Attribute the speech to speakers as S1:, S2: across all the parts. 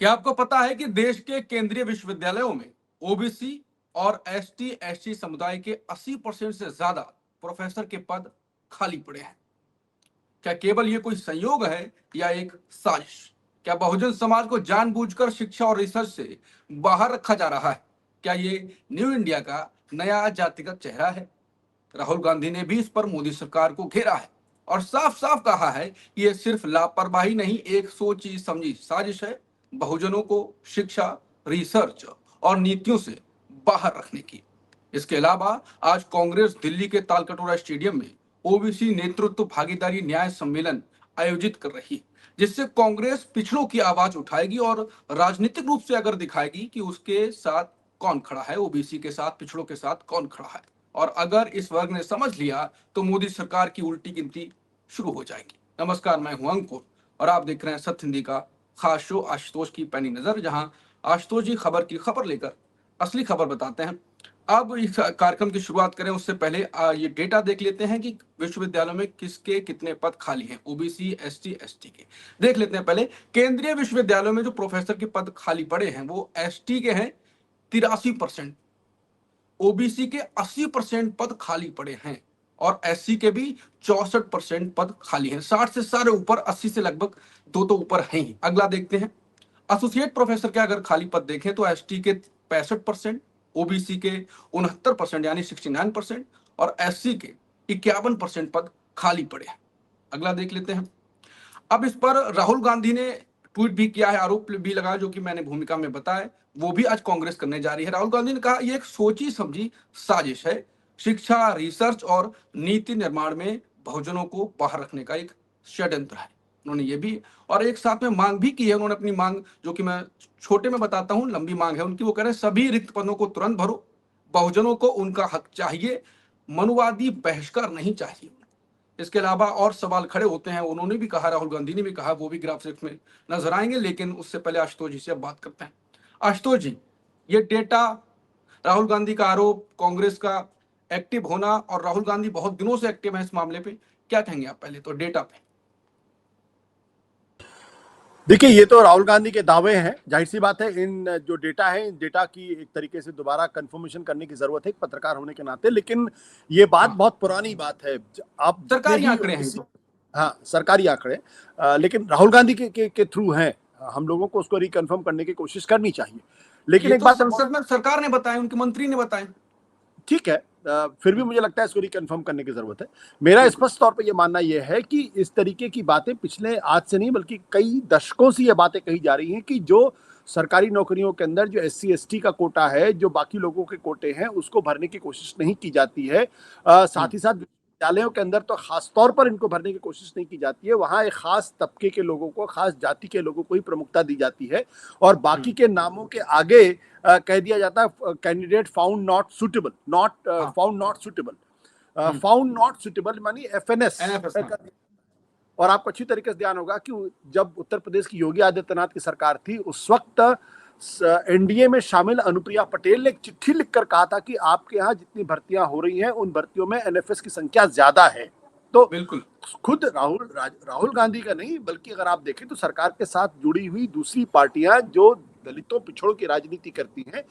S1: क्या आपको पता है कि देश के केंद्रीय विश्वविद्यालयों में ओबीसी और एसटी एससी समुदाय के 80% से ज्यादा प्रोफेसर के पद खाली पड़े हैं? क्या केवल ये कोई संयोग है या एक साजिश? क्या बहुजन समाज को जानबूझकर शिक्षा और रिसर्च से बाहर रखा जा रहा है? क्या ये न्यू इंडिया का नया जातिगत चेहरा है? राहुल गांधी ने भी इस पर मोदी सरकार को घेरा है और साफ साफ कहा है कि यह सिर्फ लापरवाही नहीं, एक सोची समझी साजिश है बहुजनों को शिक्षा, रिसर्च और नीतियों से बाहर रखने की। इसके अलावा आज कांग्रेस दिल्ली के तालकटोरा स्टेडियम में ओबीसी नेतृत्व भागीदारी न्याय सम्मेलन आयोजित कर रही है, जिससे कांग्रेस पिछड़ों की आवाज उठाएगी और राजनीतिक रूप से अगर दिखाएगी कि उसके साथ कौन खड़ा है, ओबीसी के साथ, पिछड़ों के साथ कौन खड़ा है। और अगर इस वर्ग ने समझ लिया तो मोदी सरकार की उल्टी गिनती शुरू हो जाएगी। नमस्कार, मैं हूं अंकुर और आप देख रहे हैं सत्य हिंदी का खास शो आशुतोष की पैनी नजर, जहां आशुतोष जी खबर की खबर लेकर असली खबर बताते हैं। अब इस कार्यक्रम की शुरुआत करें उससे पहले ये डेटा देख लेते हैं कि विश्वविद्यालयों में किसके कितने पद खाली हैं, ओबीसी, एसटी, एसटी के। देख लेते हैं पहले केंद्रीय विश्वविद्यालयों में जो प्रोफेसर के पद खाली पड़े हैं वो एसटी के हैं 83%, ओबीसी के 80% पद खाली पड़े हैं और एससी के भी 64% पद खाली हैं। 60 से सारे ऊपर, 80 से लगभग दो तो ऊपर हैं ही। अगला देखते हैं एसोसिएट प्रोफेसर के अगर खाली पद देखें तो एसटी के 65%, ओबीसी के 69% यानी 69% और एससी के 51% पद खाली पड़े हैं। अगला देख लेते हैं। अब इस पर राहुल गांधी ने ट्वीट भी किया है, आरोप भी लगाया, जो कि मैंने भूमिका में बताया, वो भी आज कांग्रेस करने जा रही है। राहुल गांधी ने कहा यह एक सोची समझी साजिश है, शिक्षा, रिसर्च और नीति निर्माण में बहुजनों को बाहर रखने का एक षड्यंत्र है। उन्होंने ये भी और एक साथ में मांग भी की है। उन्होंने अपनी मांग, जो कि मैं छोटे में बताता हूं, लंबी मांग है उनकी। वो कह रहे हैं सभी रिक्त पदों को तुरंत भरो, बहुजनों को उनका हक चाहिए, मनुवादी बहिष्कार नहीं चाहिए। इसके अलावा और सवाल खड़े होते हैं, उन्होंने भी कहा, राहुल गांधी ने भी कहा, वो भी ग्राफिक्स में नजर आएंगे। लेकिन उससे पहले आशुतोष जी से अब बात करते हैं। आशुतोष जी, ये डेटा, राहुल गांधी का आरोप, कांग्रेस का एक्टिव होना, और राहुल गांधी बहुत दिनों से एक्टिव है इस मामले पे, क्या कहेंगे आप पहले तो डेटा पे?
S2: देखिए, ये तो राहुल गांधी के दावे हैं। जाहिर सी बात है, इन जो डेटा है, इन डेटा की एक तरीके से दोबारा कंफर्मेशन करने की जरूरत है पत्रकार होने के नाते। लेकिन ये बात बहुत पुरानी बात है। आप
S1: सरकारी आंकड़े हैं तो।
S2: हाँ, सरकारी आंकड़े, लेकिन राहुल गांधी के थ्रू हैं। हम लोगों को उसको रिकन्फर्म करने की कोशिश करनी चाहिए। लेकिन एक
S1: तो
S2: बात
S1: संसद में सरकार ने बताया, उनके मंत्री ने बताया।
S2: ठीक है, फिर भी मुझे लगता है इसको रिकन्फर्म करने की जरूरत है। मेरा स्पष्ट तौर पे ये मानना यह है कि इस तरीके की बातें पिछले आज से नहीं बल्कि कई दशकों से ये बातें कही जा रही हैं कि जो सरकारी नौकरियों के अंदर जो एससी एसटी का कोटा है, जो बाकी लोगों के कोटे हैं, उसको भरने की कोशिश नहीं की जाती है। साथ ही साथ विद्यालयों के अंदर तो खास तौर पर इनको भरने की कोशिश नहीं की जाती है। वहाँ एक खास तबके के लोगों को, खास जाति के लोगों को ही प्रमुखता दी जाती है और बाकी के नामों के आगे कह दिया जाता है candidate found not suitable, found not suitable. Found not suitable मानी एफएनएस। और आपको अच्छी तरीके से ध्यान होगा कि जब उत्तर प्रदेश की योगी आदित्यनाथ की सरकार थी, उस वक्त एनडीए में शामिल अनुप्रिया पटेल ने एक चिट्ठी लिखकर कहा था कि आपके यहाँ जितनी भर्तियां हो रही हैं, उन भर्तियों में एनएफएस की संख्या ज्यादा है। तो
S1: बिल्कुल
S2: खुद राहुल गांधी का नहीं, बल्कि अगर आप देखें तो सरकार के साथ जुड़ी हुई दूसरी पार्टियां जो दलितों पिछड़ों की राजनीति करती हैं,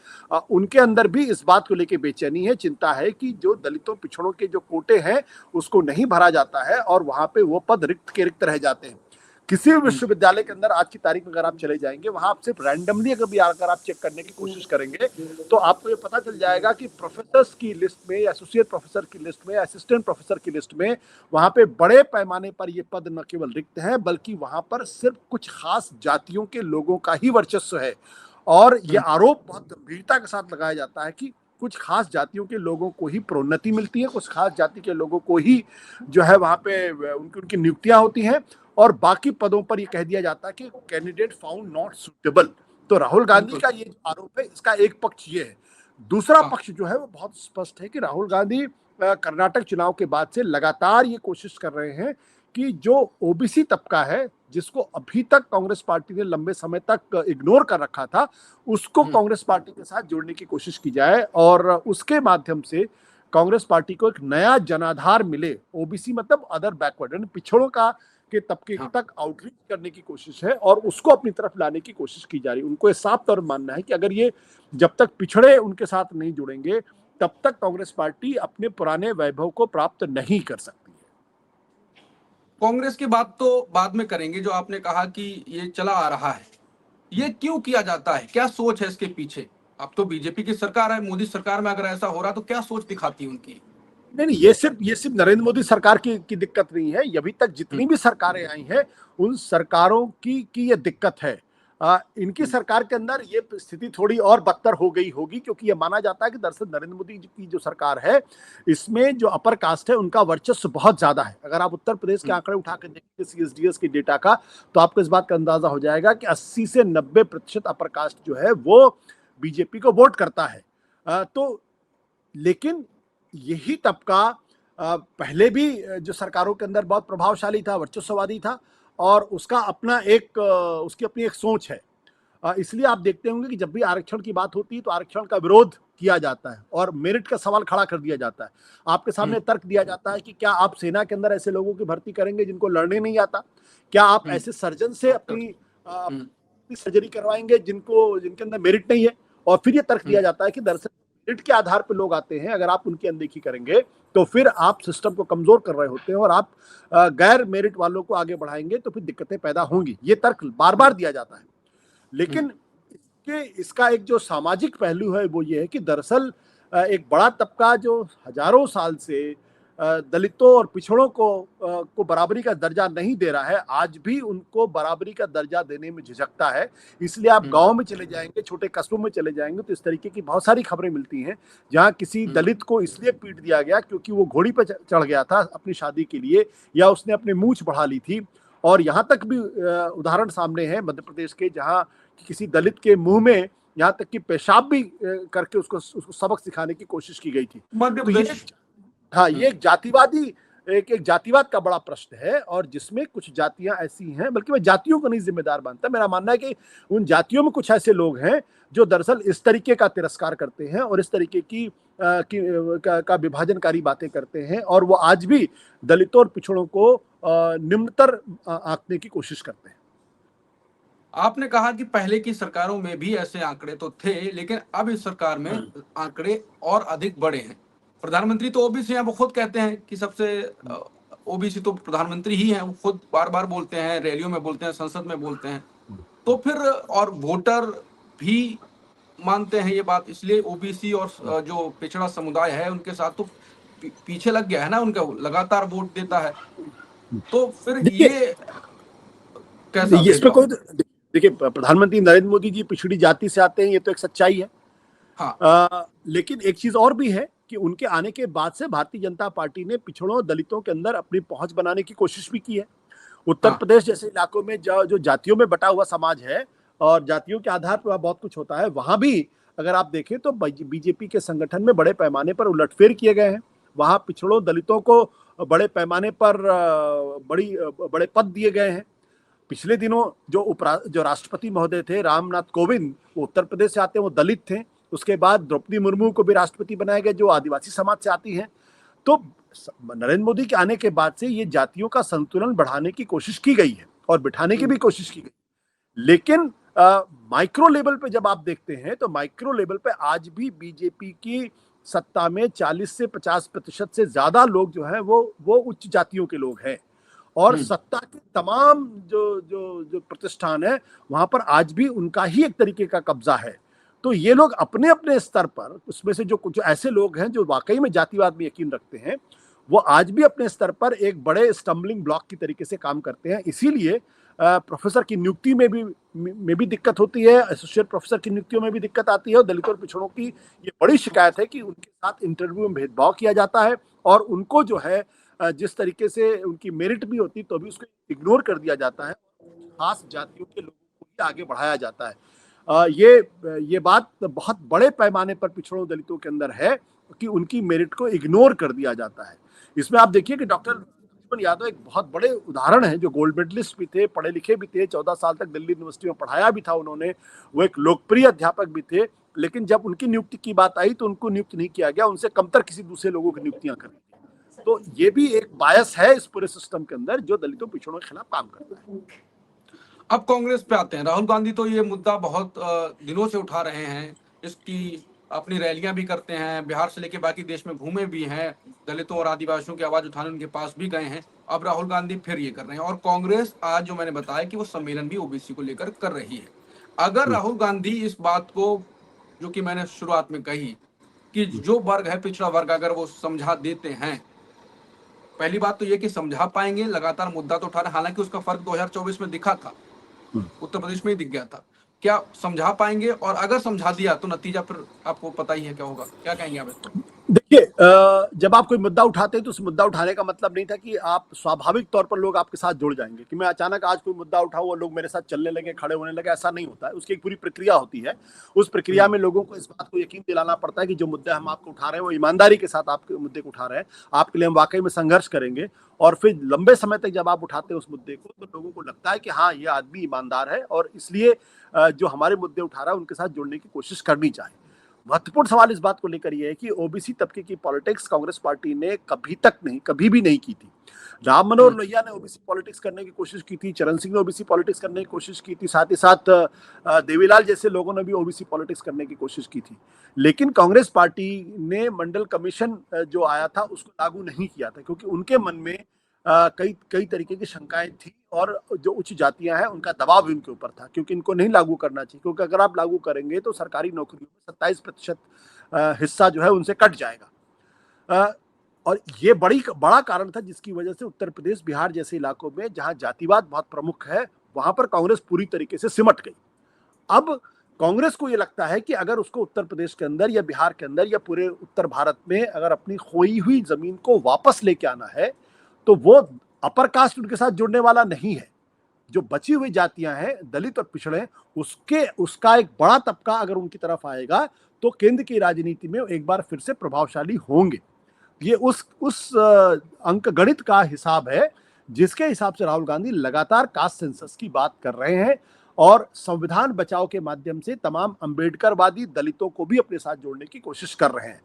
S2: उनके अंदर भी इस बात को लेकर बेचैनी है, चिंता है कि जो दलितों पिछड़ों के जो कोटे हैं उसको नहीं भरा जाता है और वहां पे वो पद रिक्त के रिक्त रह जाते हैं। किसी भी विश्वविद्यालय के अंदर आज की तारीख में अगर आप चले जाएंगे, वहां आप सिर्फ रैंडमली अगर आप चेक करने की कोशिश करेंगे तो आपको ये पता चल जाएगा कि प्रोफेसर्स की लिस्ट में, एसोसिएट प्रोफेसर की लिस्ट में, असिस्टेंट प्रोफेसर की लिस्ट में वहां पे बड़े पैमाने पर ये पद न केवल रिक्त है, बल्कि वहां पर सिर्फ कुछ खास जातियों के लोगों का ही वर्चस्व है। और ये आरोप बहुत गंभीरता के साथ लगाया जाता है कि कुछ खास जातियों के लोगों को ही प्रोन्नति मिलती है, कुछ खास जाति के लोगों को ही जो है वहां पे उनकी नियुक्तियां होती हैं और बाकी पदों पर ये कह दिया जाता है कि कैंडिडेट फाउंड नॉट सुटेबल। तो राहुल गांधी का ये आरोप है, इसका एक पक्ष ये है। दूसरा पक्ष जो है वो बहुत स्पष्ट है कि राहुल गांधी कर्नाटक चुनाव के बाद से लगातार ये कोशिश कर रहे हैं कि जो ओबीसी तबका है, जिसको अभी तक कांग्रेस पार्टी ने लंबे समय तक इग्नोर कर रखा था, उसको कांग्रेस पार्टी के साथ जोड़ने की कोशिश की जाए और उसके माध्यम से कांग्रेस पार्टी को एक नया जनाधार मिले। ओबीसी मतलब अदर बैकवर्ड, पिछड़ों का के तबके
S1: हाँ।
S2: तक आउटरीच करने की कोशिश है और उसको अपनी तरफ लाने की कोशिश की जा रही है। उनको ये साफ तौर पर मानना है कि अगर ये जब तक पिछड़े उनके साथ नहीं जुड़ेंगे तब तक कांग्रेस पार्टी अपने पुराने वैभव को प्राप्त नहीं कर सकती है।
S1: कांग्रेस की बात तो बाद में करेंगे। जो आपने कहा कि ये चला आ रहा है, ये क्यों किया जाता है, क्या सोच है इसके पीछे? अब तो बीजेपी की सरकार है, मोदी सरकार में अगर ऐसा हो रहा तो क्या सोच दिखाती है उनकी?
S2: नहीं नहीं, ये सिर्फ नरेंद्र मोदी सरकार की दिक्कत नहीं है। अभी तक जितनी भी सरकारें आई हैं उन सरकारों की ये दिक्कत है। इनकी सरकार के अंदर ये स्थिति थोड़ी और बदतर हो गई होगी क्योंकि ये माना जाता है कि दरअसल नरेंद्र मोदी जी की जो सरकार है इसमें जो अपर कास्ट है उनका वर्चस्व बहुत ज्यादा है। अगर आप उत्तर प्रदेश के आंकड़े उठा कर देखेंगे सीएसडीएस की डेटा का तो आपको इस बात का अंदाजा हो जाएगा कि 80 से 90% अपर कास्ट जो है वो बीजेपी को वोट करता है। तो लेकिन यही तबका पहले भी जो सरकारों के अंदर बहुत प्रभावशाली था, वर्चस्ववादी था और उसका अपना एक उसकी अपनी एक सोच है। इसलिए आप देखते होंगे कि जब भी आरक्षण की बात होती है तो आरक्षण का विरोध किया जाता है और मेरिट का सवाल खड़ा कर दिया जाता है। आपके सामने तर्क दिया जाता है कि क्या आप सेना के अंदर ऐसे लोगों की भर्ती करेंगे जिनको लड़ने नहीं आता? क्या आप ऐसे सर्जन से अपनी सर्जरी करवाएंगे जिनके अंदर मेरिट नहीं है? और फिर ये तर्क दिया जाता है कि दरअसल मेरिट के आधार पर लोग आते हैं, अगर आप उनकी अनदेखी करेंगे तो फिर आप सिस्टम को कमजोर कर रहे होते हैं और आप गैर मेरिट वालों को आगे बढ़ाएंगे तो फिर दिक्कतें पैदा होंगी। ये तर्क बार बार दिया जाता है। लेकिन इसका एक जो सामाजिक पहलू है वो ये है कि दरअसल एक बड़ा तबका जो हजारों साल से दलितों और पिछड़ों को बराबरी का दर्जा नहीं दे रहा है, आज भी उनको बराबरी का दर्जा देने में झिझकता है। इसलिए आप गांव में चले जाएंगे, छोटे कस्बों में चले जाएंगे तो इस तरीके की बहुत सारी खबरें मिलती हैं जहां किसी दलित को इसलिए पीट दिया गया क्योंकि वो घोड़ी पर चढ़ गया था अपनी शादी के लिए या उसने अपनी मूंछ बढ़ा ली थी। और यहाँ तक भी उदाहरण सामने है मध्य प्रदेश के जहाँ किसी दलित के मुंह में यहाँ तक कि पेशाब भी करके उसको सबक सिखाने की कोशिश की गई थी।
S1: मध्य प्रदेश।
S2: हाँ, ये एक जातिवाद का बड़ा प्रश्न है और जिसमें कुछ जातियां ऐसी हैं, बल्कि मैं जातियों को नहीं जिम्मेदार मानता। मेरा मानना है कि उन जातियों में कुछ ऐसे लोग हैं जो दरअसल इस तरीके का तिरस्कार करते हैं और इस तरीके का विभाजनकारी बातें करते हैं और वो आज भी दलितों और पिछड़ों को निम्नतर आंकने की कोशिश करते हैं।
S1: आपने कहा कि पहले की सरकारों में भी ऐसे आंकड़े तो थे, लेकिन अब इस सरकार में आंकड़े और अधिक बड़े हैं। प्रधानमंत्री तो ओबीसी हैं, वो खुद कहते हैं कि सबसे ओबीसी तो प्रधानमंत्री ही हैं। वो खुद बार बार बोलते हैं, रैलियों में बोलते हैं, संसद में बोलते हैं। तो फिर और वोटर भी मानते हैं ये बात, इसलिए ओबीसी और जो पिछड़ा समुदाय है उनके साथ तो पीछे लग गया है ना, उनका लगातार वोट देता है। तो फिर ये कैसा
S2: इसमें कोई देखिए, प्रधानमंत्री नरेंद्र मोदी जी पिछड़ी जाति से आते हैं, ये तो एक सच्चाई है।
S1: हाँ।
S2: लेकिन एक चीज और भी है कि उनके आने के बाद से भारतीय जनता पार्टी ने पिछड़ों दलितों के अंदर अपनी पहुंच बनाने की कोशिश भी की है। उत्तर प्रदेश जैसे इलाकों में जो जातियों में बटा हुआ समाज है और जातियों के आधार पर बहुत कुछ होता है, वहां भी अगर आप देखें तो बीजेपी के संगठन में बड़े पैमाने पर उलटफेर किए गए हैं। वहां पिछड़ों दलितों को बड़े पैमाने पर बड़े पद दिए गए हैं। पिछले दिनों जो राष्ट्रपति महोदय थे रामनाथ कोविंद, वो उत्तर प्रदेश से आते हैं, वो दलित थे। उसके बाद द्रौपदी मुर्मू को भी राष्ट्रपति बनाया गया जो आदिवासी समाज से आती हैं। तो नरेंद्र मोदी के आने के बाद से ये जातियों का संतुलन बढ़ाने की कोशिश की गई है और बिठाने की भी कोशिश की गई। लेकिन माइक्रो लेवल पे जब आप देखते हैं तो माइक्रो लेवल पे आज भी बीजेपी की सत्ता में 40 से 50% से ज्यादा लोग जो हैं वो उच्च जातियों के लोग हैं और सत्ता के तमाम जो प्रतिष्ठान है वहां पर आज भी उनका ही एक तरीके का कब्जा है। तो ये लोग अपने अपने स्तर पर, उसमें से जो ऐसे लोग हैं जो वाकई में जातिवाद में यकीन रखते हैं, वो आज भी अपने स्तर पर एक बड़े स्टम्बलिंग ब्लॉक की तरीके से काम करते हैं। इसीलिए प्रोफेसर की नियुक्ति में भी दिक्कत होती है, एसोसिएट प्रोफेसर की नियुक्तियों में भी दिक्कत आती है और दलितों और पिछड़ों की ये बड़ी शिकायत है कि उनके साथ इंटरव्यू में भेदभाव किया जाता है और उनको जो है जिस तरीके से उनकी मेरिट भी होती तो भी उसको इग्नोर कर दिया जाता है, खास जातियों के लोगों को ही आगे बढ़ाया जाता है। ये बात बहुत बड़े पैमाने पर पिछड़ों दलितों के अंदर है कि उनकी मेरिट को इग्नोर कर दिया जाता है। इसमें आप देखिए कि डॉक्टर लक्ष्मण यादव एक बहुत बड़े उदाहरण है, जो गोल्ड मेडलिस्ट भी थे, पढ़े लिखे भी थे, 14 साल तक दिल्ली यूनिवर्सिटी में पढ़ाया भी था उन्होंने, वो एक लोकप्रिय अध्यापक भी थे। लेकिन जब उनकी नियुक्ति की बात आई तो उनको नियुक्त नहीं किया गया, उनसे कमतर किसी दूसरे लोगों की नियुक्तियां कर दी। तो ये भी एक बायस है इस पूरे सिस्टम के अंदर जो दलितों पिछड़ों के खिलाफ काम करता है।
S1: अब कांग्रेस पे आते हैं। राहुल गांधी तो ये मुद्दा बहुत दिनों से उठा रहे हैं, इसकी अपनी रैलियां भी करते हैं, बिहार से लेके बाकी देश में घूमे भी हैं, दलितों और आदिवासियों की आवाज उठाने उनके पास भी गए हैं। अब राहुल गांधी फिर ये कर रहे हैं, और कांग्रेस आज जो मैंने बताया कि वो सम्मेलन भी ओबीसी को लेकर कर रही है। अगर राहुल गांधी इस बात को, जो कि मैंने शुरुआत में कही कि जो वर्ग है पिछड़ा वर्ग, अगर वो समझा देते हैं, पहली बात तो ये कि समझा पाएंगे, लगातार मुद्दा तो उठा रहे, हालांकि उसका फर्क 2024 में दिखा था, उत्तर प्रदेश में ही दिख गया था। क्या समझा पाएंगे? और अगर समझा दिया तो नतीजा फिर आपको पता ही है क्या होगा। क्या कहेंगे आप इस पर?
S2: देखिए, जब आप कोई मुद्दा उठाते हैं तो उस मुद्दा उठाने का मतलब नहीं था कि आप स्वाभाविक तौर पर लोग आपके साथ जुड़ जाएंगे, कि मैं अचानक आज कोई मुद्दा उठाऊं और लोग मेरे साथ चलने लगे, खड़े होने लगे। ऐसा नहीं होता है, उसकी एक पूरी प्रक्रिया होती है। उस प्रक्रिया में लोगों को इस बात को यकीन दिलाना पड़ता है कि जो मुद्दे हम आपको उठा रहे हैं वो ईमानदारी के साथ आपके मुद्दे को उठा रहे हैं, आपके लिए हम वाकई में संघर्ष करेंगे। और फिर लंबे समय तक जब आप उठाते हैं उस मुद्दे को तो लोगों को लगता है कि हाँ, ये आदमी ईमानदार है और इसलिए जो हमारे मुद्दे उठा रहा है उनके साथ जुड़ने की कोशिश करनी चाहिए। महत्वपूर्ण सवाल इस बात को लेकर यह है कि ओबीसी तबके की पॉलिटिक्स कांग्रेस पार्टी ने कभी भी नहीं की थी। राम मनोहर लोहिया ने ओबीसी पॉलिटिक्स करने की कोशिश की थी, चरण सिंह ने ओबीसी पॉलिटिक्स करने की कोशिश की थी, साथ ही साथ देवीलाल जैसे लोगों ने भी ओबीसी पॉलिटिक्स करने की कोशिश की थी। लेकिन कांग्रेस पार्टी ने मंडल कमीशन जो आया था उसको लागू नहीं किया था, क्योंकि उनके मन में कई कई तरीके की शंकाएं थी और जो उच्च जातियां हैं उनका दबाव भी उनके ऊपर था, क्योंकि इनको नहीं लागू करना चाहिए, क्योंकि अगर आप लागू करेंगे तो सरकारी नौकरियों में 27% हिस्सा जो है उनसे कट जाएगा। और ये बड़ा कारण था जिसकी वजह से उत्तर प्रदेश, बिहार जैसे इलाकों में जहां जातिवाद बहुत प्रमुख है, वहां पर कांग्रेस पूरी तरीके से सिमट गई। अब कांग्रेस को ये लगता है कि अगर उसको उत्तर प्रदेश के अंदर या बिहार के अंदर या पूरे उत्तर भारत में अगर अपनी खोई हुई जमीन को वापस लेके आना है तो वो अपर कास्ट उनके साथ जुड़ने वाला नहीं है। जो बची हुई जातियां हैं, दलित और पिछड़े, उसका एक बड़ा तबका अगर उनकी तरफ आएगा तो केंद्र की राजनीति में एक बार फिर से प्रभावशाली होंगे। ये उस अंक गणित का हिसाब है जिसके हिसाब से राहुल गांधी लगातार कास्ट सेंसस की बात कर रहे हैं और संविधान बचाओ के माध्यम से तमाम अंबेडकरवादी दलितों को भी अपने साथ जोड़ने की कोशिश कर रहे हैं।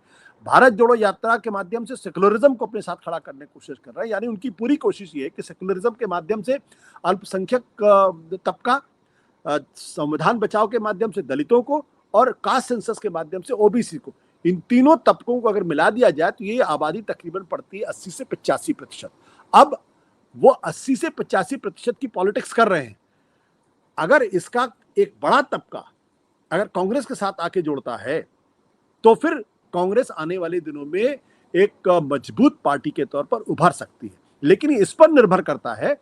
S2: भारत जोड़ो यात्रा के माध्यम से सेकुलरिज्म को अपने साथ खड़ा करने की कोशिश कर रहे हैं। यानी उनकी पूरी कोशिश ये है कि सेकुलरिज्म के माध्यम से अल्पसंख्यक तबका, संविधान बचाओ के माध्यम से दलितों को और कास्ट सेंसस के माध्यम से ओबीसी को, इन तीनों तबकों को अगर मिला दिया जाए तो ये आबादी तकरीबन पड़ती है 80 से 85%। अब वो 80 से 85% की पॉलिटिक्स कर रहे हैं। अगर इसका एक बड़ा तबका अगर कांग्रेस के साथ आके जुड़ता है तो फिर कांग्रेस आने वाले दिनों में एक मजबूत पार्टी के तौर पर उभर सकती है। लेकिन इस पर निर्भर करता है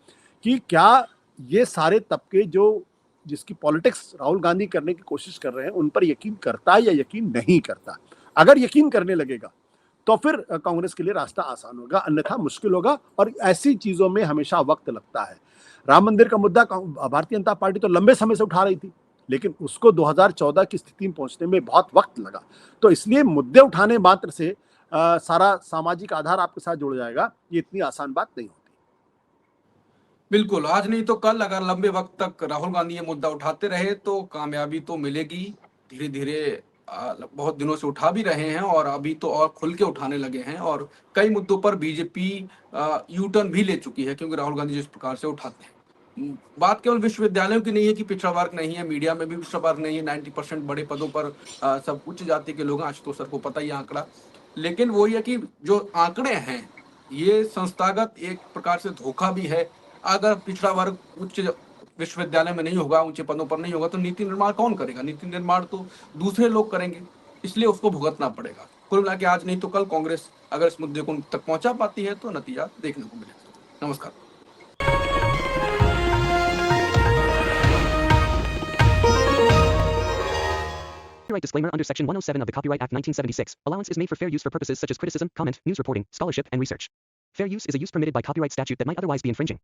S2: कि क्या ये सारे तबके जो जिसकी पॉलिटिक्स राहुल गांधी करने की कोशिश कर रहे हैं उन पर यकीन करता है या यकीन नहीं करता। अगर यकीन करने लगेगा तो फिर कांग्रेस के लिए रास्ता आसान होगा, अन्यथा मुश्किल होगा। और ऐसी चीजों में हमेशा वक्त लगता है। राम मंदिर का मुद्दा भारतीय जनता पार्टी तो लंबे समय से उठा रही थी, लेकिन उसको 2014 की स्थिति में पहुंचने में बहुत वक्त लगा। तो इसलिए मुद्दे उठाने मात्र से सारा सामाजिक आधार आपके साथ जुड़ जाएगा, ये इतनी आसान बात नहीं होती।
S1: बिल्कुल, आज नहीं तो कल अगर लंबे वक्त तक राहुल गांधी ये मुद्दा उठाते रहे तो कामयाबी तो मिलेगी। धीरे धीरे बहुत दिनों से उठा भी रहे हैं और अभी तो और खुल के उठाने लगे हैं, और कई मुद्दों पर बीजेपी यू टर्न भी ले चुकी है, क्योंकि राहुल गांधी जिस प्रकार से उठाते हैं। बात केवल विश्वविद्यालयों की नहीं है कि पिछड़ा वर्ग नहीं है, मीडिया में भी पिछड़ा वर्ग नहीं है। 90% बड़े पदों पर सब उच्च जाति के लोग हैं। आशुतोष सर को पता ही आंकड़ा। लेकिन वो ये कि जो आंकड़े हैं ये संस्थागत एक प्रकार से धोखा भी है। अगर पिछड़ा वर्ग उच्च विश्वविद्यालय में नहीं होगा, ऊंचे पदों पर नहीं होगा, तो नीति निर्माण कौन करेगा? नीति निर्माण तो दूसरे लोग करेंगे, इसलिए उसको भुगतना पड़ेगा। कुल मिला के आज नहीं तो कल कांग्रेस अगर इस मुद्दे को उन तक पहुंचा पाती है तो नतीजा देखने को मिलेगा। नमस्कार।
S3: Copyright disclaimer under Section 107 of the Copyright Act 1976. Allowance is made for fair use for purposes such as criticism, comment, news reporting, scholarship, and research. Fair use is a use permitted by copyright statute that might otherwise be infringing.